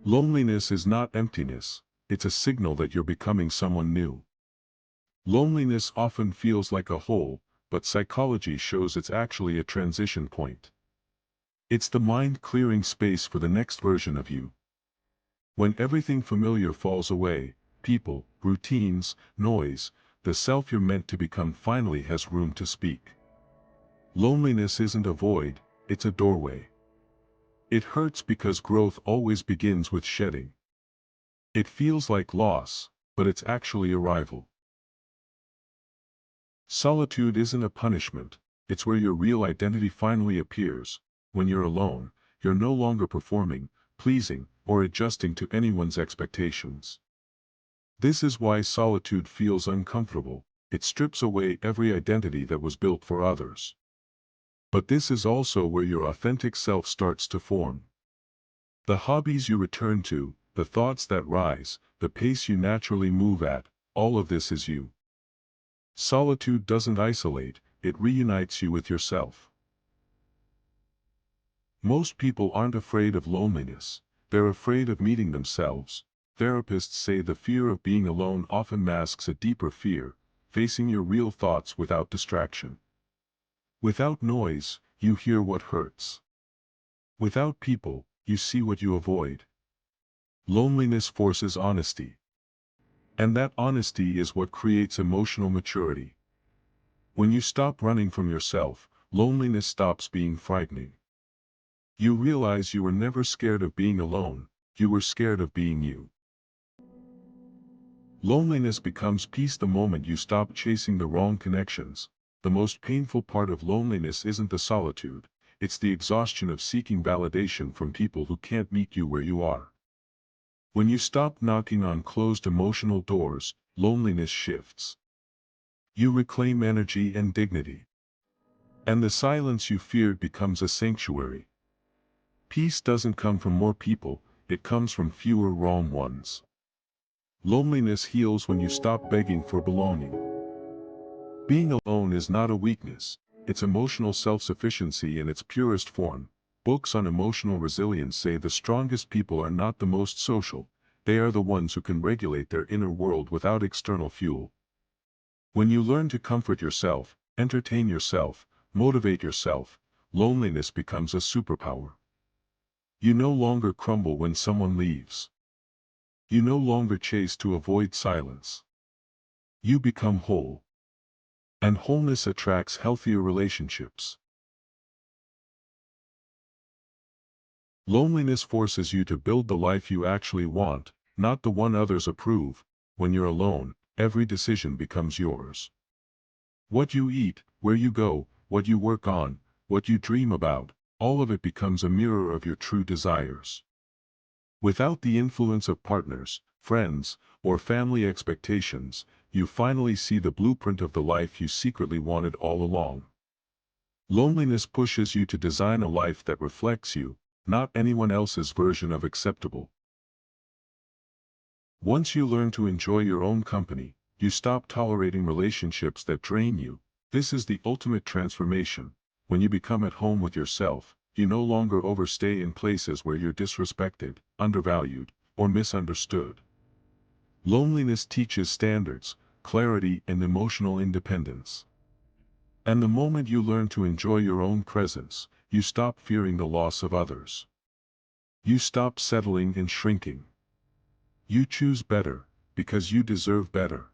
Loneliness is not emptiness, it's a signal that you're becoming someone new. Loneliness often feels like a hole, but psychology shows it's actually a transition point. It's the mind clearing space for the next version of you. When everything familiar falls away, people, routines, noise, the self you're meant to become finally has room to speak. Loneliness isn't a void, it's a doorway. It hurts because growth always begins with shedding. It feels like loss, but it's actually arrival. Solitude isn't a punishment, it's where your real identity finally appears. When you're alone, you're no longer performing, pleasing, or adjusting to anyone's expectations. This is why solitude feels uncomfortable. It strips away every identity that was built for others. But this is also where your authentic self starts to form. The hobbies you return to, the thoughts that rise, the pace you naturally move at, all of this is you. Solitude doesn't isolate, it reunites you with yourself. Most people aren't afraid of loneliness, they're afraid of meeting themselves. Therapists say the fear of being alone often masks a deeper fear, facing your real thoughts without distraction. Without noise, you hear what hurts. Without people, you see what you avoid. Loneliness forces honesty. And that honesty is what creates emotional maturity. When you stop running from yourself, loneliness stops being frightening. You realize you were never scared of being alone, you were scared of being you. Loneliness becomes peace the moment you stop chasing the wrong connections. The most painful part of loneliness isn't the solitude, it's the exhaustion of seeking validation from people who can't meet you where you are. When you stop knocking on closed emotional doors, loneliness shifts. You reclaim energy and dignity. And the silence you feared becomes a sanctuary. Peace doesn't come from more people, it comes from fewer wrong ones. Loneliness heals when you stop begging for belonging. Being alone is not a weakness, it's emotional self-sufficiency in its purest form. Books on emotional resilience say the strongest people are not the most social, they are the ones who can regulate their inner world without external fuel. When you learn to comfort yourself, entertain yourself, motivate yourself, loneliness becomes a superpower. You no longer crumble when someone leaves. You no longer chase to avoid silence. You become whole. And wholeness attracts healthier relationships. Loneliness forces you to build the life you actually want, not the one others approve. When you're alone, every decision becomes yours. What you eat, where you go, what you work on, what you dream about, all of it becomes a mirror of your true desires. Without the influence of partners, friends, or family expectations, you finally see the blueprint of the life you secretly wanted all along. Loneliness pushes you to design a life that reflects you, not anyone else's version of acceptable. Once you learn to enjoy your own company, you stop tolerating relationships that drain you. This is the ultimate transformation. When you become at home with yourself, you no longer overstay in places where you're disrespected, undervalued, or misunderstood. Loneliness teaches standards, clarity, and emotional independence. And the moment you learn to enjoy your own presence, you stop fearing the loss of others. You stop settling and shrinking. You choose better, because you deserve better.